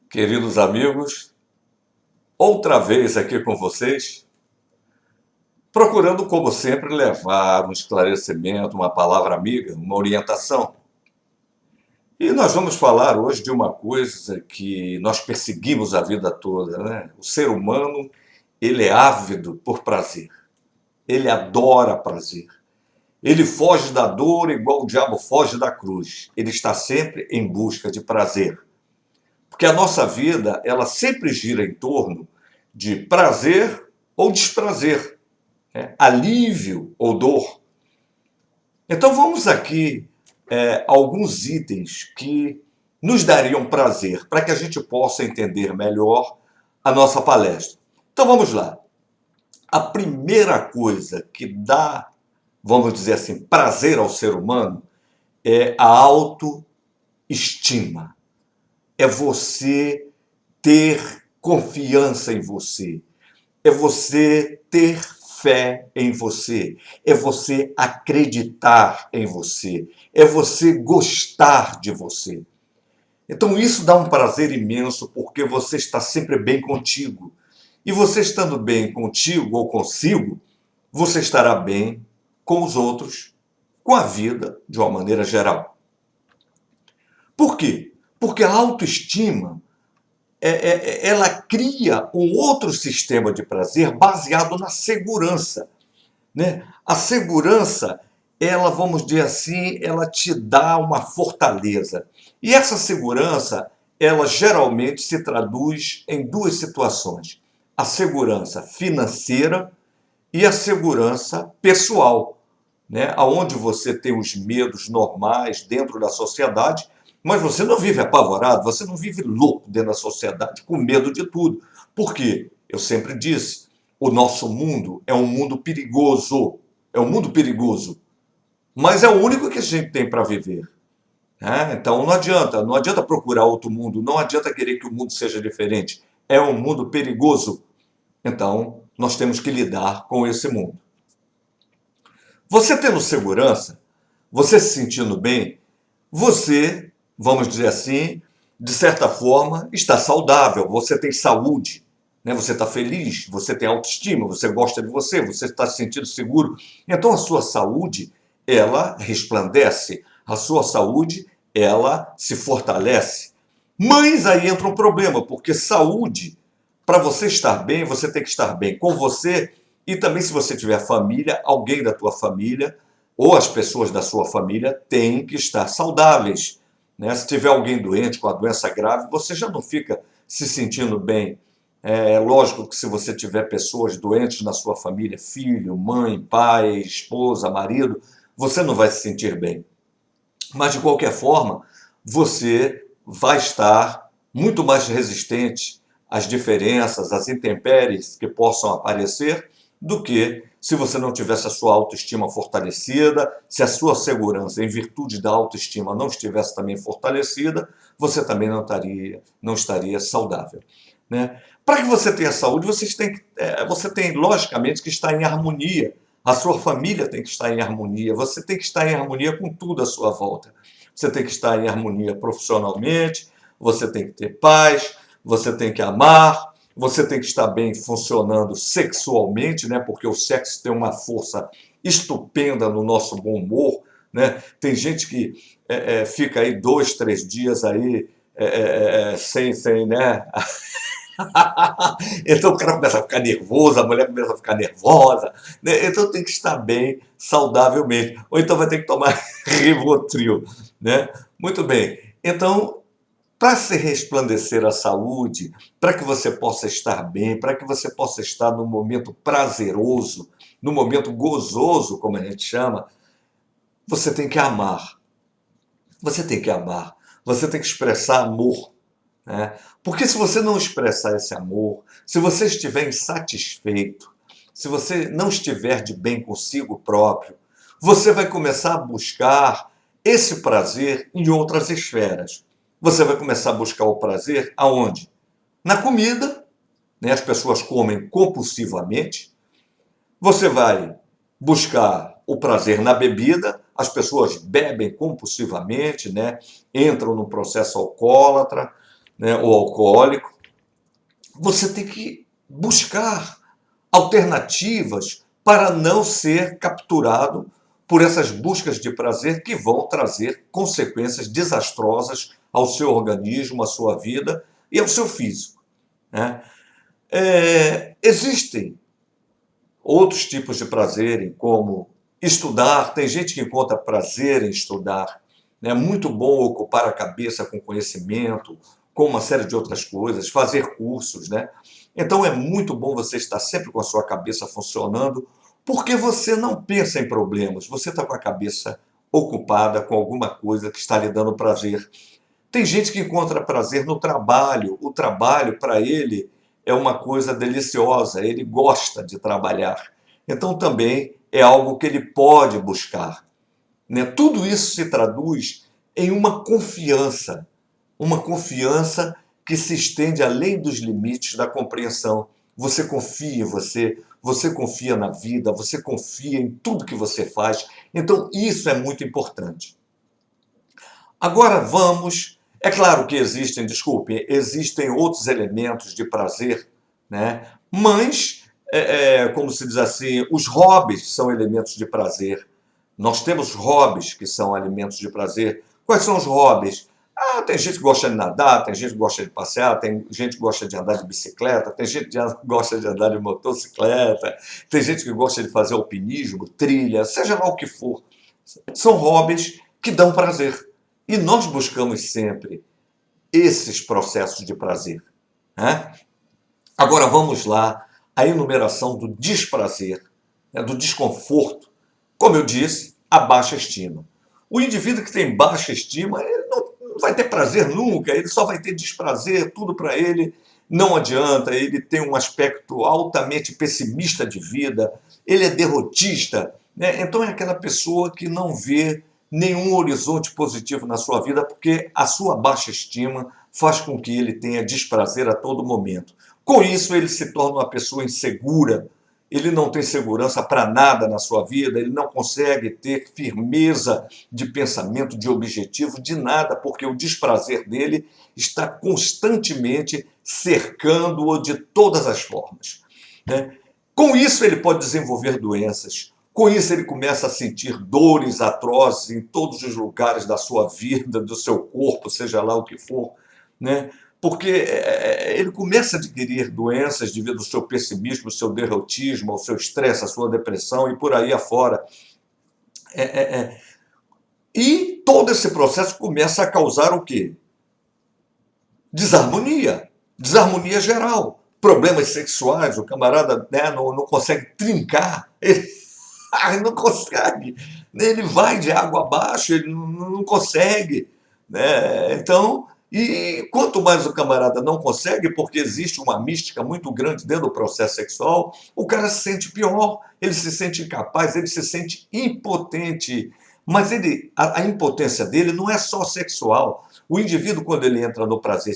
Queridos amigos, outra vez aqui com vocês, procurando, como sempre, levar um esclarecimento, uma palavra amiga, uma orientação. E nós vamos falar hoje de uma coisa que nós perseguimos a vida toda, né? O ser humano, ele é ávido por prazer. Ele adora prazer. Ele foge da dor igual o diabo foge da cruz. Ele está sempre em busca de prazer. Porque a nossa vida, ela sempre gira em torno de prazer ou desprazer, né? Alívio ou dor. Então vamos aqui alguns itens que nos dariam prazer para que a gente possa entender melhor a nossa palestra. Então vamos lá. A primeira coisa que dá, vamos dizer assim, prazer ao ser humano é a autoestima. É você ter confiança em você, é você ter fé em você, é você acreditar em você, é você gostar de você. Então isso dá um prazer imenso porque você está sempre bem contigo. E você estando bem contigo ou consigo, você estará bem com os outros, com a vida de uma maneira geral. Por quê? Porque a autoestima ela cria um outro sistema de prazer baseado na segurança, né? A segurança, ela, vamos dizer assim, ela te dá uma fortaleza. E essa segurança, ela geralmente se traduz em duas situações: a segurança financeira e a segurança pessoal, né? Onde você tem os medos normais dentro da sociedade, mas você não vive apavorado, você não vive louco dentro da sociedade, com medo de tudo. Por quê? Eu sempre disse, o nosso mundo é um mundo perigoso, mas é o único que a gente tem para viver, né? Então não adianta procurar outro mundo, não adianta querer que o mundo seja diferente. É um mundo perigoso, então nós temos que lidar com esse mundo. Você tendo segurança, você se sentindo bem, você, vamos dizer assim, de certa forma, está saudável, você tem saúde, né? Você está feliz, você tem autoestima, você gosta de você está se sentindo seguro. Então a sua saúde, ela resplandece, a sua saúde, ela se fortalece. Mas aí entra um problema, porque saúde, para você estar bem, você tem que estar bem com você e também, se você tiver família, alguém da tua família ou as pessoas da sua família têm que estar saudáveis, né? Se tiver alguém doente com a doença grave, você já não fica se sentindo bem. É lógico que se você tiver pessoas doentes na sua família, filho, mãe, pai, esposa, marido, você não vai se sentir bem. Mas, de qualquer forma, você vai estar muito mais resistente às diferenças, às intempéries que possam aparecer, do que se você não tivesse a sua autoestima fortalecida, se a sua segurança, em virtude da autoestima, não estivesse também fortalecida, você também não estaria saudável, né? Para que você tenha saúde, você tem, logicamente, que estar em harmonia. A sua família tem que estar em harmonia, você tem que estar em harmonia com tudo à sua volta. Você tem que estar em harmonia profissionalmente, você tem que ter paz, você tem que amar, você tem que estar bem funcionando sexualmente, né? Porque o sexo tem uma força estupenda no nosso bom humor, né? Tem gente que fica aí 2, 3 dias aí sem, né? Então o cara começa a ficar nervoso, a mulher começa a ficar nervosa, né? Então tem que estar bem saudavelmente. Ou então vai ter que tomar Rivotril, né? Muito bem. Então, para se resplandecer a saúde, para que você possa estar bem, para que você possa estar no momento prazeroso, no momento gozoso, como a gente chama, você tem que amar. Você tem que amar. Você tem que expressar amor, né? Porque se você não expressar esse amor, se você estiver insatisfeito, se você não estiver de bem consigo próprio, você vai começar a buscar esse prazer em outras esferas. Você vai começar a buscar o prazer aonde? Na comida, né? As pessoas comem compulsivamente. Você vai buscar o prazer na bebida, as pessoas bebem compulsivamente, né? Entram no processo alcoólatra. né, ou alcoólico, você tem que buscar alternativas para não ser capturado por essas buscas de prazer que vão trazer consequências desastrosas ao seu organismo, à sua vida e ao seu físico, né? Existem outros tipos de prazer, como estudar. Tem gente que encontra prazer em estudar. É muito bom ocupar a cabeça com conhecimento, com uma série de outras coisas, fazer cursos, né? Então é muito bom você estar sempre com a sua cabeça funcionando, porque você não pensa em problemas, você está com a cabeça ocupada com alguma coisa que está lhe dando prazer. Tem gente que encontra prazer no trabalho. O trabalho, para ele, é uma coisa deliciosa. Ele gosta de trabalhar. Então, também é algo que ele pode buscar, né? Tudo isso se traduz em uma confiança que se estende além dos limites da compreensão. Você confia em você, você confia na vida, você confia em tudo que você faz. Então, isso é muito importante. Agora vamos. É claro que existem, desculpem, existem outros elementos de prazer, né? Mas, como se diz assim, os hobbies são elementos de prazer. Nós temos hobbies que são elementos de prazer. Quais são os hobbies? Ah, tem gente que gosta de nadar, tem gente que gosta de passear, tem gente que gosta de andar de bicicleta, tem gente que gosta de andar de motocicleta, tem gente que gosta de fazer alpinismo, trilha, seja lá o que for. São hobbies que dão prazer. E nós buscamos sempre esses processos de prazer, né? Agora vamos lá, a enumeração do desprazer, né, do desconforto. Como eu disse, a baixa estima. O indivíduo que tem baixa estima, ele não vai ter prazer nunca, ele só vai ter desprazer, tudo para ele não adianta, ele tem um aspecto altamente pessimista de vida, ele é derrotista, né? Então é aquela pessoa que não vê nenhum horizonte positivo na sua vida, porque a sua baixa estima faz com que ele tenha desprazer a todo momento. Com isso, ele se torna uma pessoa insegura, ele não tem segurança para nada na sua vida, ele não consegue ter firmeza de pensamento, de objetivo, de nada, porque o desprazer dele está constantemente cercando-o de todas as formas, né? Com isso, ele pode desenvolver doenças. Com isso, ele começa a sentir dores atrozes em todos os lugares da sua vida, do seu corpo, seja lá o que for, né? Porque ele começa a adquirir doenças devido ao seu pessimismo, ao seu derrotismo, ao seu estresse, à sua depressão e por aí afora. E todo esse processo começa a causar o quê? Desarmonia. Desarmonia geral. Problemas sexuais, o camarada, né, não consegue trincar. Ele não consegue. Ele vai de água abaixo, ele não consegue, né? Então, e quanto mais o camarada não consegue, porque existe uma mística muito grande dentro do processo sexual, o cara se sente pior, ele se sente incapaz, ele se sente impotente. Mas a impotência dele não é só sexual. O indivíduo, quando ele entra no prazer,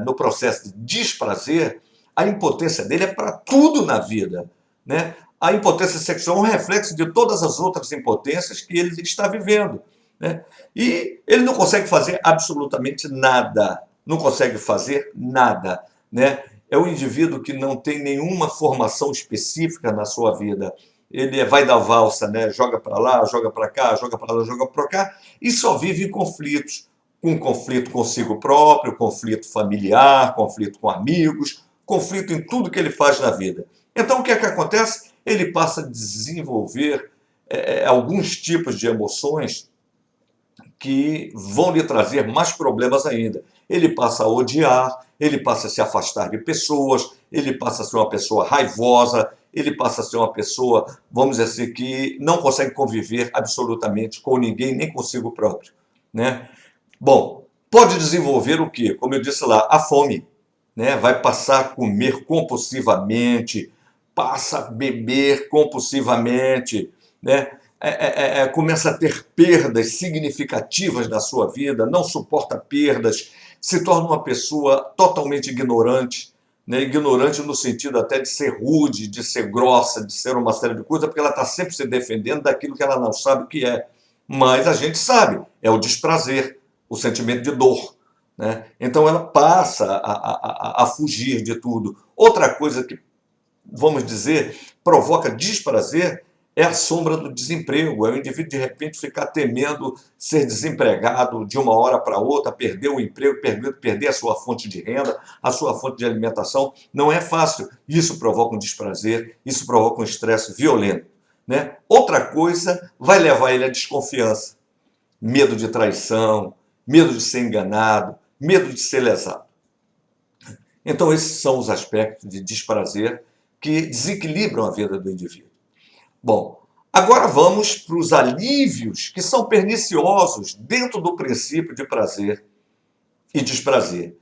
no processo de desprazer, a impotência dele é para tudo na vida, né? A impotência sexual é um reflexo de todas as outras impotências que ele está vivendo, né? E ele não consegue fazer absolutamente nada, não consegue fazer nada, né? É um indivíduo que não tem nenhuma formação específica na sua vida. Ele vai da valsa, né? Joga para lá, joga para cá, joga para lá, joga para cá, e só vive em conflitos. Um conflito consigo próprio, conflito familiar, conflito com amigos, conflito em tudo que ele faz na vida. Então, o que é que acontece? Ele passa a desenvolver alguns tipos de emoções que vão lhe trazer mais problemas ainda. Ele passa a odiar, ele passa a se afastar de pessoas, ele passa a ser uma pessoa raivosa, ele passa a ser uma pessoa, vamos dizer assim, que não consegue conviver absolutamente com ninguém, nem consigo próprio, né? Bom, pode desenvolver o quê? Como eu disse lá, a fome, né? Vai passar a comer compulsivamente, passa a beber compulsivamente, né? Começa a ter perdas significativas na sua vida, não suporta perdas, se torna uma pessoa totalmente ignorante, né? Ignorante no sentido até de ser rude, de ser grossa, de ser uma série de coisas, porque ela está sempre se defendendo daquilo que ela não sabe o que é. Mas a gente sabe, é o desprazer, o sentimento de dor, né? Então ela passa a fugir de tudo. Outra coisa que, vamos dizer, provoca desprazer é a sombra do desemprego. É o indivíduo, de repente, ficar temendo ser desempregado de uma hora para outra, perder o emprego, perder a sua fonte de renda, a sua fonte de alimentação. Não é fácil. Isso provoca um desprazer, isso provoca um estresse violento, né? Outra coisa vai levar ele à desconfiança, medo de traição, medo de ser enganado, medo de ser lesado. Então, esses são os aspectos de desprazer que desequilibram a vida do indivíduo. Bom, agora vamos para os alívios que são perniciosos dentro do princípio de prazer e desprazer.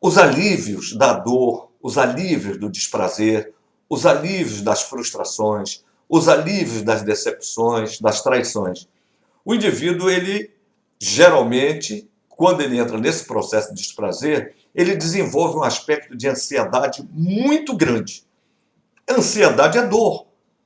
Os alívios da dor, os alívios do desprazer, os alívios das frustrações, os alívios das decepções, das traições. O indivíduo, ele geralmente, quando ele entra nesse processo de desprazer, ele desenvolve um aspecto de ansiedade muito grande. Ansiedade é dor,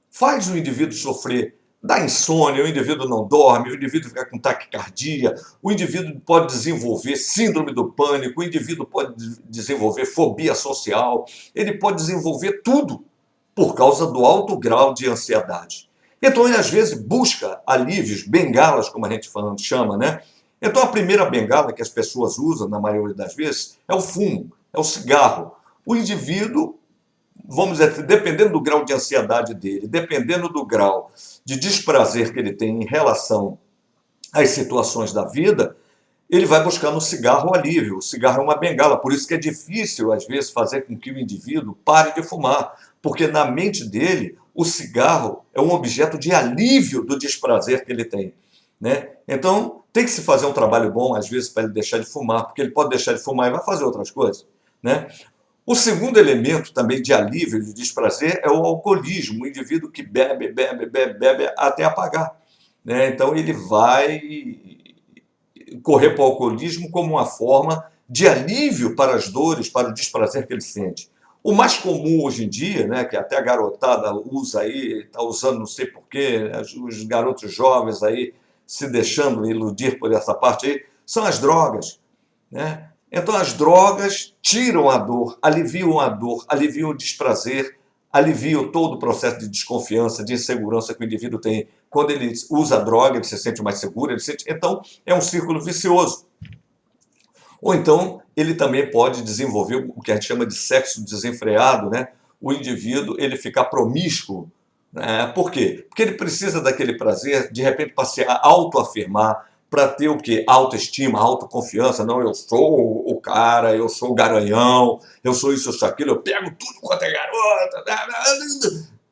faz o indivíduo sofrer, dá insônia, o indivíduo não dorme, o indivíduo fica com taquicardia, o indivíduo pode desenvolver síndrome do pânico, o indivíduo pode desenvolver fobia social, ele pode desenvolver tudo por causa do alto grau de ansiedade. Então ele às vezes busca alívios, bengalas, como a gente chama, né? Então a primeira bengala que as pessoas usam, na maioria das vezes, é o fumo, é o cigarro. O indivíduo, vamos dizer, dependendo do grau de ansiedade dele, dependendo do grau de desprazer que ele tem em relação às situações da vida, ele vai buscar no cigarro o alívio. O cigarro é uma bengala, por isso que é difícil, às vezes, fazer com que o indivíduo pare de fumar, porque na mente dele, o cigarro é um objeto de alívio do desprazer que ele tem, né? Então, tem que se fazer um trabalho bom, às vezes, para ele deixar de fumar, porque ele pode deixar de fumar e vai fazer outras coisas, né? O segundo elemento também de alívio, de desprazer, é o alcoolismo, o indivíduo que bebe, bebe, bebe, bebe até apagar, né? Então ele vai correr para o alcoolismo como uma forma de alívio para as dores, para o desprazer que ele sente. O mais comum hoje em dia, né, que até a garotada usa aí, está usando não sei porquê, os garotos jovens aí se deixando iludir por essa parte aí, são as drogas, né? Então as drogas tiram a dor, aliviam o desprazer, aliviam todo o processo de desconfiança, de insegurança que o indivíduo tem. Quando ele usa a droga, ele se sente mais seguro, ele sente... Então é um círculo vicioso. Ou então ele também pode desenvolver o que a gente chama de sexo desenfreado, né? O indivíduo ele ficar promíscuo, né? Por quê? Porque ele precisa daquele prazer, de repente, para se autoafirmar, para ter o quê? Autoestima, autoconfiança. Não, eu sou o cara, eu sou o garanhão, eu sou isso, eu sou aquilo, eu pego tudo quanto é garota.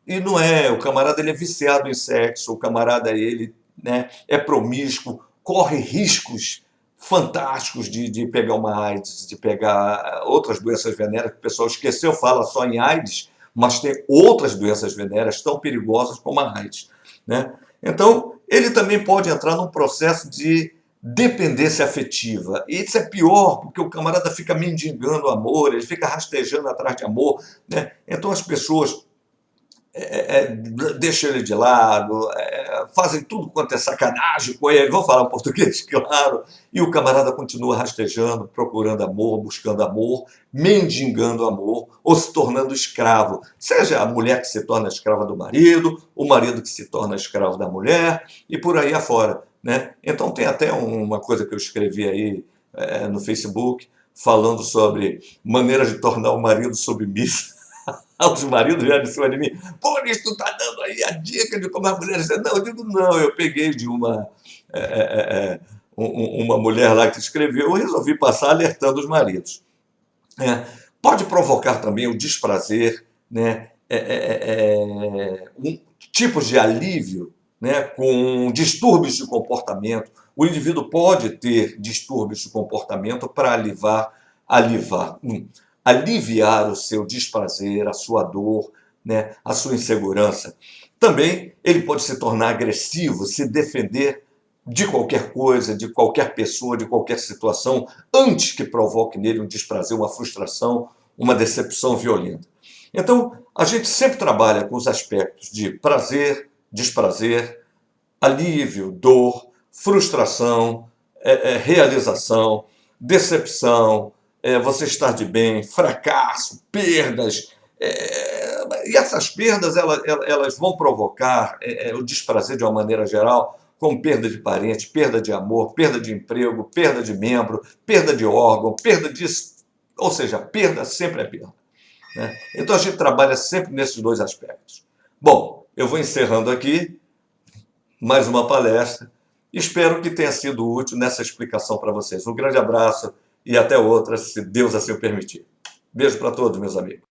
E não é, o camarada ele é viciado em sexo, o camarada ele, né, é promíscuo, corre riscos fantásticos de pegar uma AIDS, de pegar outras doenças venéreas, que o pessoal esqueceu, fala só em AIDS, mas tem outras doenças venéreas tão perigosas como a AIDS, né? Então, ele também pode entrar num processo de dependência afetiva. E isso é pior, porque o camarada fica mendigando amor, ele fica rastejando atrás de amor, né? Então as pessoas deixam ele de lado, fazem tudo quanto é sacanagem com ele, vou falar em português, claro, e o camarada continua rastejando, procurando amor, buscando amor, mendigando amor, ou se tornando escravo. Seja a mulher que se torna escrava do marido, o marido que se torna escravo da mulher, e por aí afora, né? Então tem até uma coisa que eu escrevi aí no Facebook, falando sobre maneiras de tornar o marido submisso. Os maridos vieram de cima de mim, pô, isso tu tá dando aí a dica de como as mulheres... Não, eu digo, não, eu peguei de uma mulher lá que escreveu, eu resolvi passar alertando os maridos. Pode provocar também o desprazer, né? Tipos de alívio, né? Com distúrbios de comportamento. O indivíduo pode ter distúrbios de comportamento para aliviar o seu desprazer, a sua dor, né, a sua insegurança. Também ele pode se tornar agressivo, se defender de qualquer coisa, de qualquer pessoa, de qualquer situação, antes que provoque nele um desprazer, uma frustração, uma decepção violenta. Então, a gente sempre trabalha com os aspectos de prazer, desprazer, alívio, dor, frustração, realização, decepção, você estar de bem, fracasso, perdas. E essas perdas elas vão provocar o desprazer de uma maneira geral, como perda de parente, perda de amor, perda de emprego, perda de membro, perda de órgão, perda de... Ou seja, perda sempre é perda, né? Então a gente trabalha sempre nesses dois aspectos. Bom, eu vou encerrando aqui mais uma palestra. Espero que tenha sido útil nessa explicação para vocês. Um grande abraço e até outra, se Deus assim o permitir. Beijo para todos, meus amigos.